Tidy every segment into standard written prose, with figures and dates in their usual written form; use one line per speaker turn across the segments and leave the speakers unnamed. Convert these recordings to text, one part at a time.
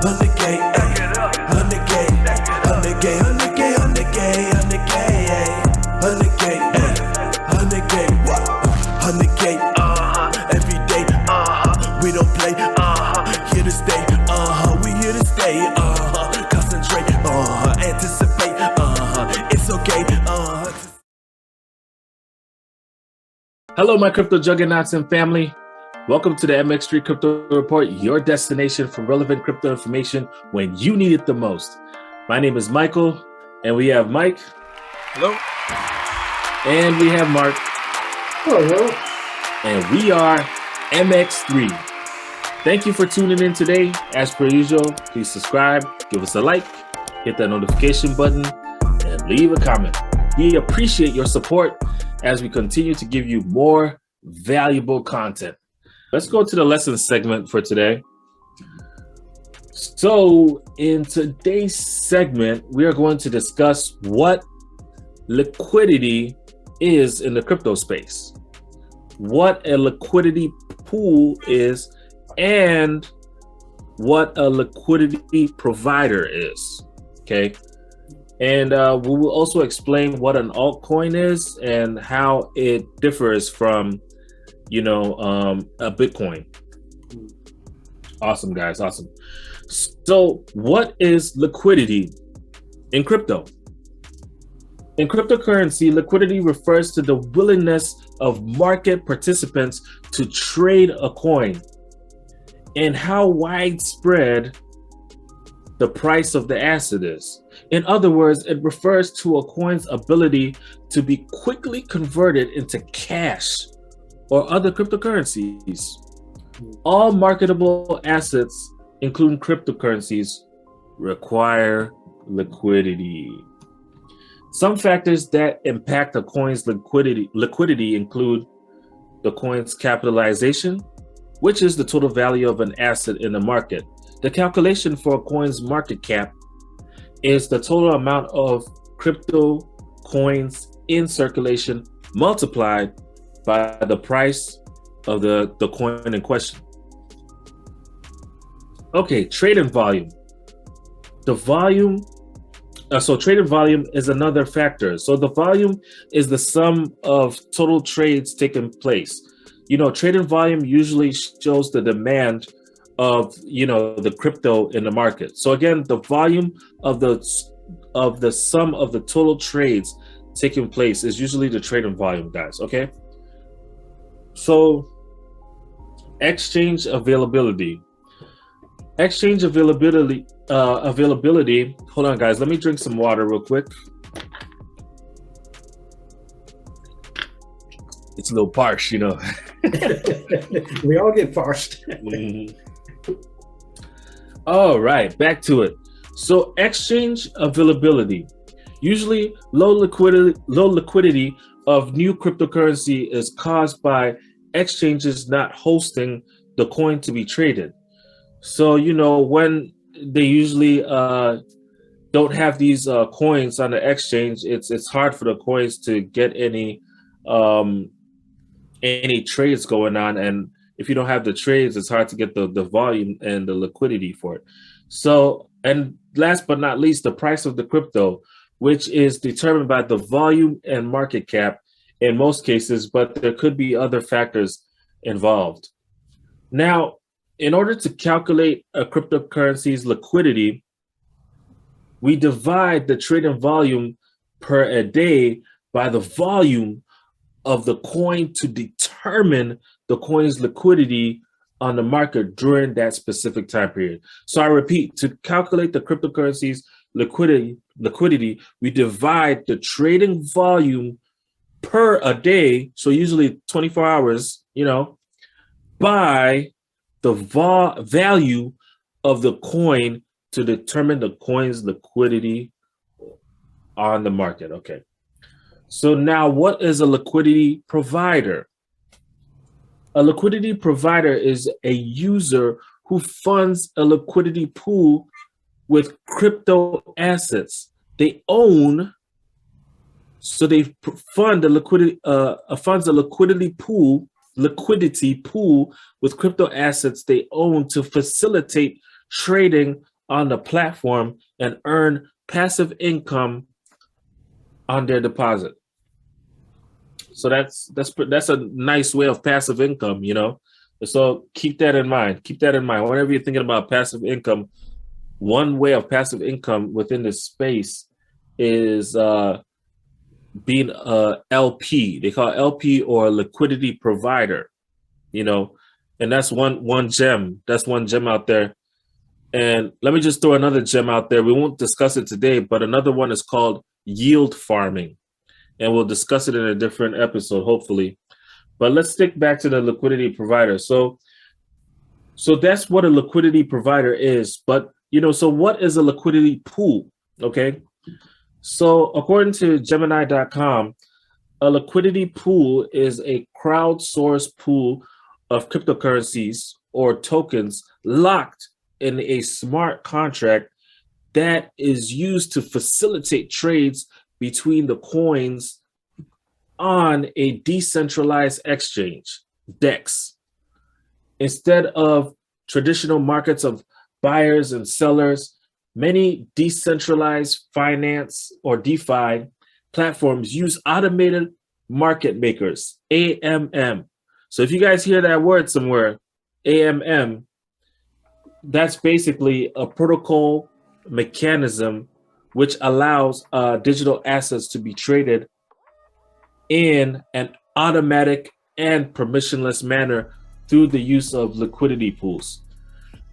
100K, 100K, 100K, 100K, 100K, 100K, 100K, 100K, every day, we don't play, here to stay, we here to stay, concentrate, anticipate, it's okay,
Hello, my crypto juggernauts and family. Welcome to the Mx3 Crypto Report, your destination for relevant crypto information when you need it the most. My name is Michael, and we have Mike.
Hello.
And we have Mark.
Hello.
And we are Mx3. Thank you for tuning in today. As per usual, please subscribe, give us a like, hit that notification button, and leave a comment. We appreciate your support as we continue to give you more valuable content. Let's go to the lesson segment for today. So in today's segment, we are going to discuss what liquidity is in the crypto space, what a liquidity pool is, and what a liquidity provider is, okay? And we will also explain what an altcoin is and how it differs from, a Bitcoin. Awesome, guys, awesome. So what is liquidity in crypto? In cryptocurrency, liquidity refers to the willingness of market participants to trade a coin and how widespread the price of the asset is. In other words, it refers to a coin's ability to be quickly converted into cash or other cryptocurrencies. All marketable assets, including cryptocurrencies, require liquidity. Some factors that impact a coin's liquidity include the coin's capitalization, which is the total value of an asset in the market. The calculation for a coin's market cap is the total amount of crypto coins in circulation multiplied by the price of the coin in question. Okay, trading volume. The volume, so trading volume is another factor. So the volume is the sum of total trades taking place. Trading volume usually shows the demand of the crypto in the market. So again, the volume of the sum of the total trades taking place is usually the trading volume, guys. Okay. So exchange availability. Exchange availability. Hold on, guys. Let me drink some water real quick. It's a little parched,
We all get parched.
All right, back to it. So exchange availability. Usually low liquidity of new cryptocurrency is caused by exchanges not hosting the coin to be traded. So, when they usually don't have these coins on the exchange, it's hard for the coins to get any trades going on. And if you don't have the trades, it's hard to get the volume and the liquidity for it. So, and last but not least, the price of the crypto, which is determined by the volume and market cap in most cases, but there could be other factors involved. Now, in order to calculate a cryptocurrency's liquidity, we divide the trading volume per a day by the volume of the coin to determine the coin's liquidity on the market during that specific time period. So I repeat, to calculate the cryptocurrency's liquidity, we divide the trading volume per a day, so usually 24 hours, by the value of the coin to determine the coin's liquidity on the market. Okay. So now, what is a liquidity provider? A liquidity provider is a user who funds a liquidity pool with crypto assets they own. So they fund a liquidity pool with crypto assets they own to facilitate trading on the platform and earn passive income on their deposit. So that's a nice way of passive income, you know. So keep that in mind. Keep that in mind. Whenever you're thinking about passive income, one way of passive income within this space is being a LP. They call it LP or liquidity provider, you know, and that's one gem. That's one gem out there. And let me just throw another gem out there. We won't discuss it today, but another one is called yield farming. And we'll discuss it in a different episode, hopefully. But let's stick back to the liquidity provider. So that's what a liquidity provider is. But, you know, so what is a liquidity pool? Okay. So according to Gemini.com, a liquidity pool is a crowdsourced pool of cryptocurrencies or tokens locked in a smart contract that is used to facilitate trades between the coins on a decentralized exchange, DEX. Instead of traditional markets of buyers and sellers, many decentralized finance or DeFi platforms use automated market makers, AMM. So if you guys hear that word somewhere, AMM, that's basically a protocol mechanism which allows digital assets to be traded in an automatic and permissionless manner through the use of liquidity pools.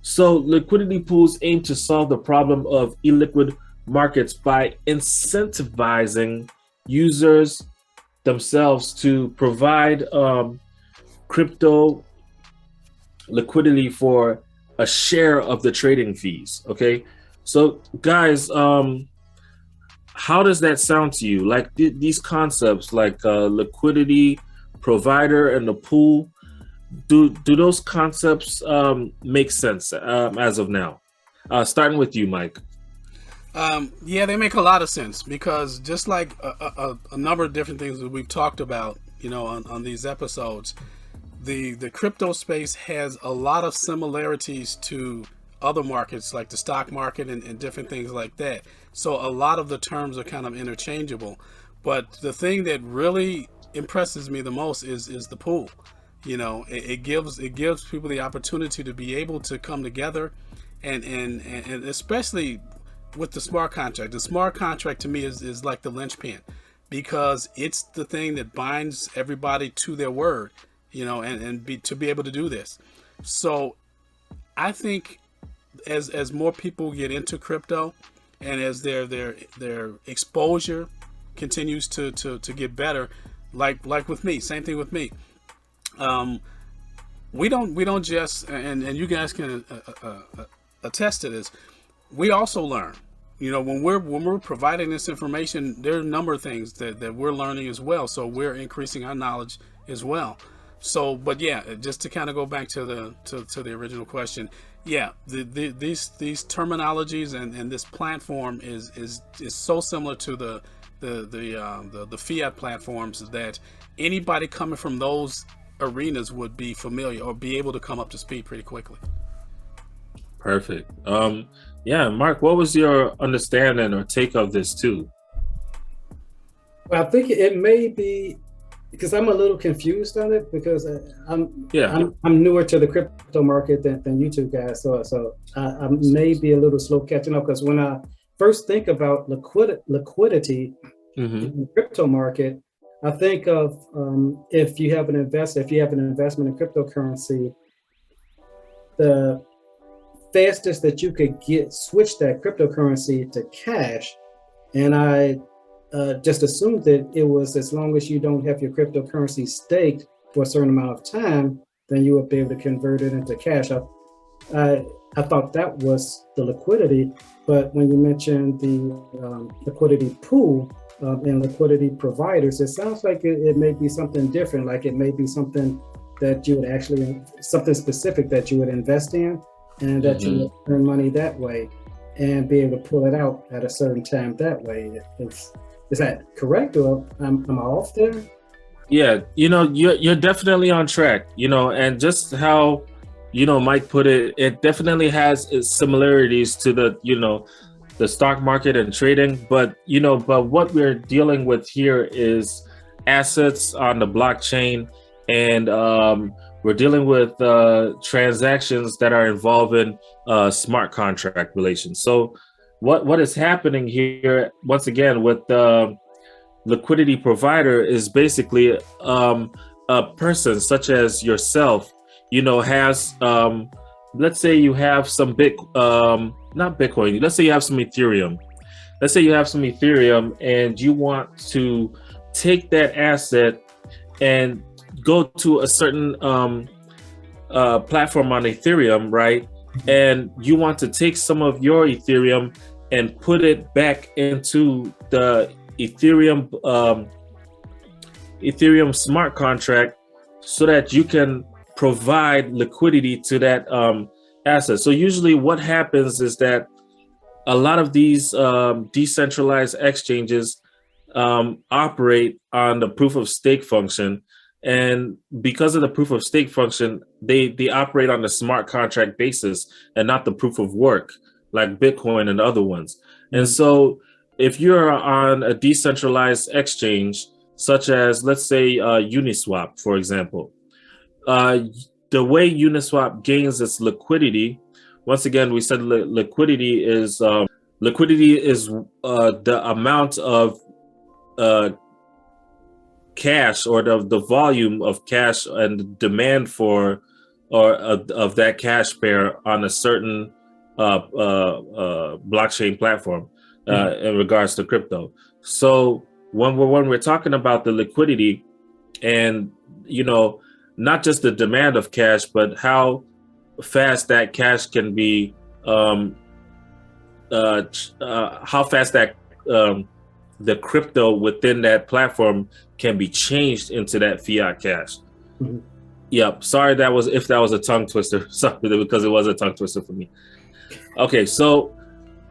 So liquidity pools aim to solve the problem of illiquid markets by incentivizing users themselves to provide crypto liquidity for a share of the trading fees. Okay, so guys, how does that sound to you? Like these concepts, like liquidity provider and the pool, do those concepts make sense as of now? Starting with you, Mike.
Yeah, they make a lot of sense, because just like a number of different things that we've talked about, you know, on these episodes, the crypto space has a lot of similarities to other markets like the stock market and different things like that. So a lot of the terms are kind of interchangeable. But the thing that really impresses me the most is the pool. You know, it gives people the opportunity to be able to come together, and especially with the smart contract. The smart contract to me is like the linchpin, because it's the thing that binds everybody to their word, you know, to be able to do this. So I think as more people get into crypto, and as their exposure continues to get better, like with me, same thing with me. We don't just, and you guys can attest to this, we also learn. You know, when we're providing this information, there are a number of things that we're learning as well. So we're increasing our knowledge as well. So, but yeah, just to kind of go back to the original question, yeah, these terminologies and this platform is so similar to the fiat platforms that anybody coming from those arenas would be familiar or be able to come up to speed pretty quickly.
Perfect. Yeah, Mark, what was your understanding or take of this too?
Well, I think it may be, because I'm a little confused on it, because I'm newer to the crypto market than you two guys, so I may be a little slow catching up. Because when I first think about liquidity in the crypto market, I think of if you have an investment in cryptocurrency, the fastest that you could switch that cryptocurrency to cash, and I just assumed that it was as long as you don't have your cryptocurrency staked for a certain amount of time, then you would be able to convert it into cash. I thought that was the liquidity, but when you mentioned the liquidity pool and liquidity providers, it sounds like it may be something different. Like it may be something that you would actually, something specific that you would invest in, and that you would earn money that way and be able to pull it out at a certain time that way. Is that correct, or am I off there?
Yeah, you know, you're definitely on track, you know, and just how Mike put it, it definitely has its similarities to the stock market and trading, but what we're dealing with here is assets on the blockchain, and we're dealing with transactions that are involving smart contract relations. So what is happening here once again with the liquidity provider is basically a person such as yourself, has let's say you have some not Bitcoin, let's say you have some Ethereum. Let's say you have some Ethereum and you want to take that asset and go to a certain platform on Ethereum, right? And you want to take some of your Ethereum and put it back into the Ethereum smart contract so that you can provide liquidity to that asset. So usually what happens is that a lot of these decentralized exchanges operate on the proof of stake function. And because of the proof of stake function, they operate on the smart contract basis and not the proof of work like Bitcoin and other ones. And so if you're on a decentralized exchange, such as, let's say, Uniswap, for example, the way Uniswap gains its liquidity, once again, we said liquidity is the amount of cash, or the volume of cash and demand for of that cash pair on a certain blockchain platform in regards to crypto. So when we're talking about the liquidity and not just the demand of cash, but how fast that cash can be how fast that the crypto within that platform can be changed into that fiat cash. Yep. Sorry, if that was a tongue twister. Sorry, because it was a tongue twister for me. Okay, so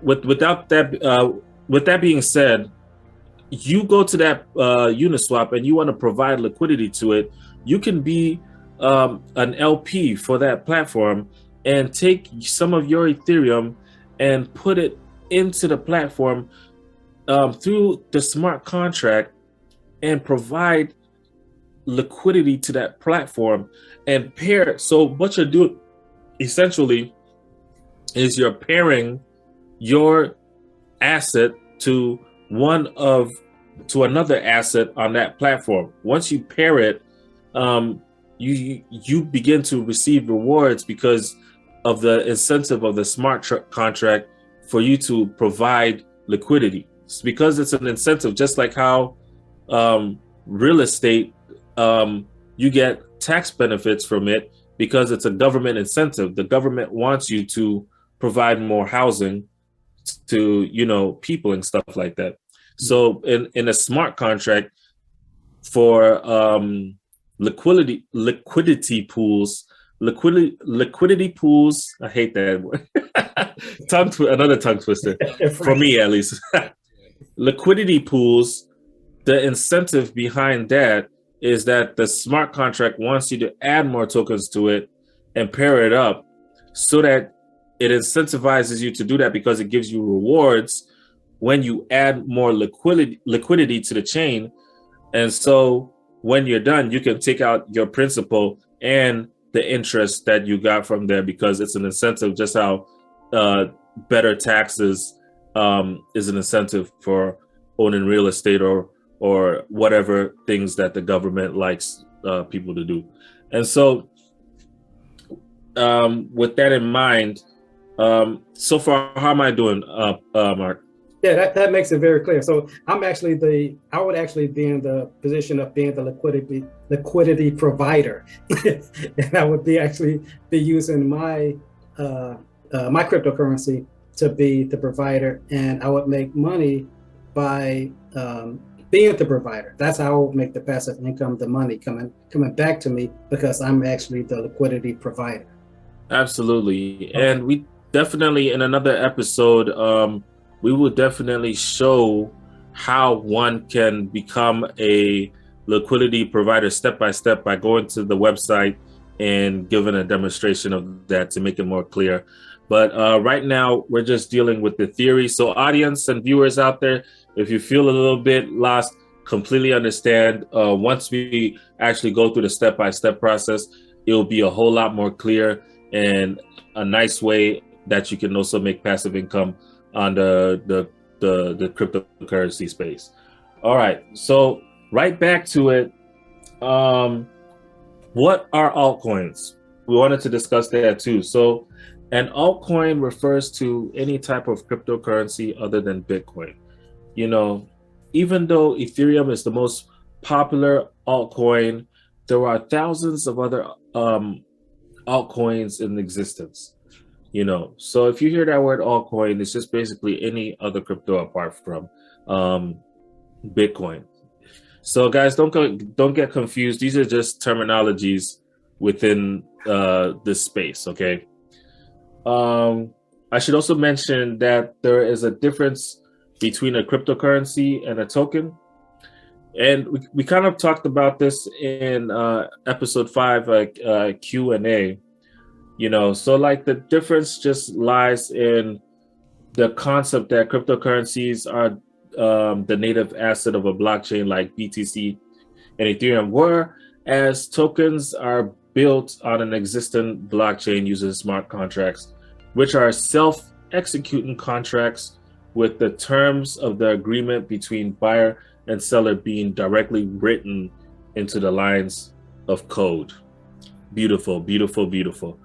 with that being said, you go to that Uniswap and you want to provide liquidity to it, you can be an LP for that platform and take some of your Ethereum and put it into the platform through the smart contract and provide liquidity to that platform and pair. So what you're doing essentially is you're pairing your asset to another asset on that platform. Once you pair it, you begin to receive rewards because of the incentive of the smart contract for you to provide liquidity. It's because it's an incentive, just like how real estate, you get tax benefits from it because it's a government incentive. The government wants you to provide more housing to people and stuff like that. So in a smart contract for liquidity pools, I hate that word. Another tongue twister for me, at least. Liquidity pools, the incentive behind that is that the smart contract wants you to add more tokens to it and pair it up so that it incentivizes you to do that, because it gives you rewards when you add more liquidity to the chain. And so when you're done, you can take out your principal and the interest that you got from there, because it's an incentive, just how better taxes is an incentive for owning real estate or whatever things that the government likes people to do. And so with that in mind, so far, how am I doing, Mark?
Yeah, that makes it very clear. So I would actually be in the position of being the liquidity provider, and I would be using my my cryptocurrency to be the provider, and I would make money by being the provider. That's how I would make the passive income, the money coming back to me, because I'm actually the liquidity provider.
Absolutely. Okay. And we definitely, in another episode, we will definitely show how one can become a liquidity provider step by step by going to the website and given a demonstration of that to make it more clear. But right now, we're just dealing with the theory. So audience and viewers out there, if you feel a little bit lost, completely understand. Once we actually go through the step-by-step process, it'll be a whole lot more clear and a nice way that you can also make passive income on the cryptocurrency space. All right, so right back to it. What are altcoins? We wanted to discuss that too. So an altcoin refers to any type of cryptocurrency other than Bitcoin. You know, even though Ethereum is the most popular altcoin, there are thousands of other altcoins in existence. You know, so if you hear that word altcoin, it's just basically any other crypto apart from Bitcoin. So guys, don't get confused. These are just terminologies within this space, okay? I should also mention that there is a difference between a cryptocurrency and a token. And we kind of talked about this in episode 5, Q&A. You know, so like the difference just lies in the concept that cryptocurrencies are the native asset of a blockchain like BTC and Ethereum, whereas tokens are built on an existing blockchain using smart contracts, which are self-executing contracts with the terms of the agreement between buyer and seller being directly written into the lines of code. Beautiful, beautiful, beautiful.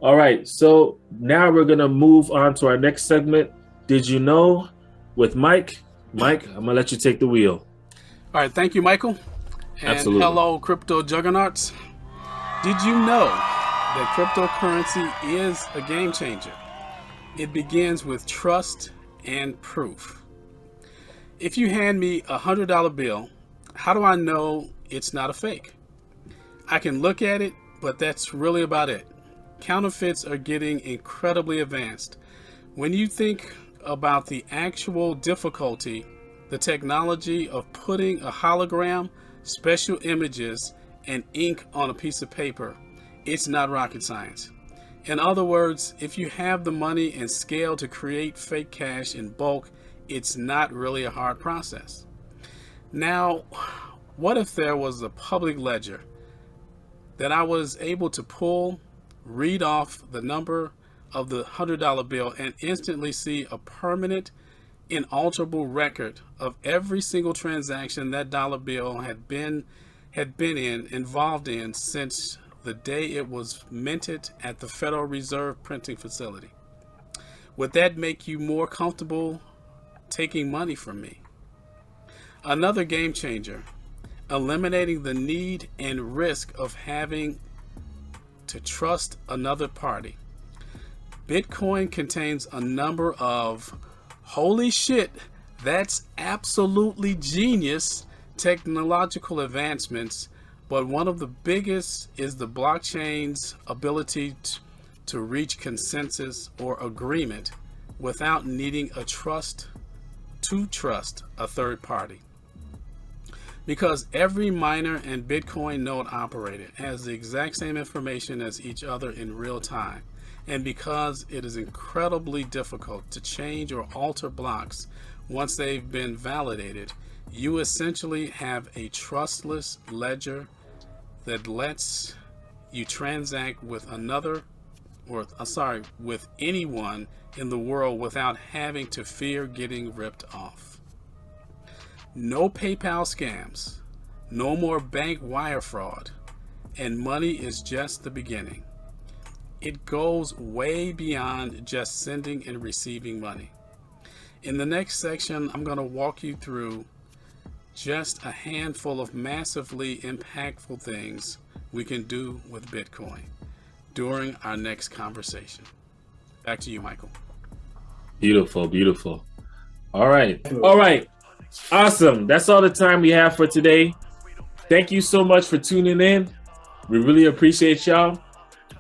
All right, so now we're gonna move on to our next segment. Did you know with Mike? Mike, I'm gonna let you take the wheel.
All right, thank you, Michael. And
Absolutely.
Hello, crypto juggernauts. Did you know that cryptocurrency is a game changer? It begins with trust and proof. If you hand me a $100 bill, how do I know it's not a fake? I can look at it, but that's really about it. Counterfeits are getting incredibly advanced. When you think about the actual difficulty, the technology of putting a hologram, special images, and ink on a piece of paper, it's not rocket science. In other words, if you have the money and scale to create fake cash in bulk, it's not really a hard process. Now, what if there was a public ledger that I was able to read off the number of the $100 bill and instantly see a permanent, inalterable record of every single transaction that dollar bill had been involved in since the day it was minted at the Federal Reserve printing facility? Would that make you more comfortable taking money from me? Another game changer, eliminating the need and risk of having to trust another party. Bitcoin contains a number of holy shit, that's absolutely genius technological advancements, but one of the biggest is the blockchain's ability to reach consensus or agreement without needing to trust a third party. Because every miner and Bitcoin node operator has the exact same information as each other in real time, and because it is incredibly difficult to change or alter blocks once they've been validated, you essentially have a trustless ledger that lets you transact with with anyone in the world without having to fear getting ripped off. No PayPal scams, no more bank wire fraud, and money is just the beginning. It goes way beyond just sending and receiving money. In the next section, I'm going to walk you through just a handful of massively impactful things we can do with Bitcoin during our next conversation. Back to you, Michael.
Beautiful, beautiful. All right. Awesome. That's all the time we have for today. Thank you so much for tuning in. We really appreciate y'all.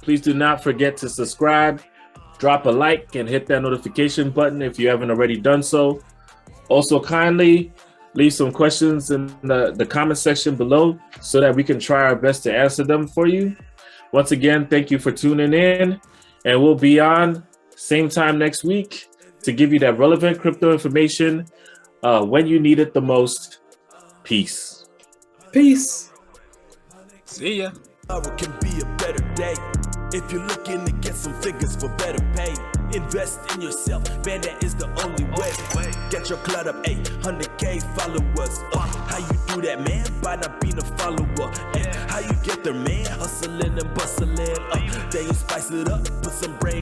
Please do not forget to subscribe, drop a like, and hit that notification button if you haven't already done so. Also, kindly leave some questions in the comment section below so that we can try our best to answer them for you. Once again, thank you for tuning in, and we'll be on same time next week to give you that relevant crypto information when you need it the most. Peace.
Peace.
See ya.
Tomorrow can be a better day if you're looking to get some figures for better pay. Invest in yourself, man, that is the only way. Get your clout up, 800K followers. How you do that, man? By not being a follower. How you get there, man? Hustling and bustling. Then you spice it up, put some brain.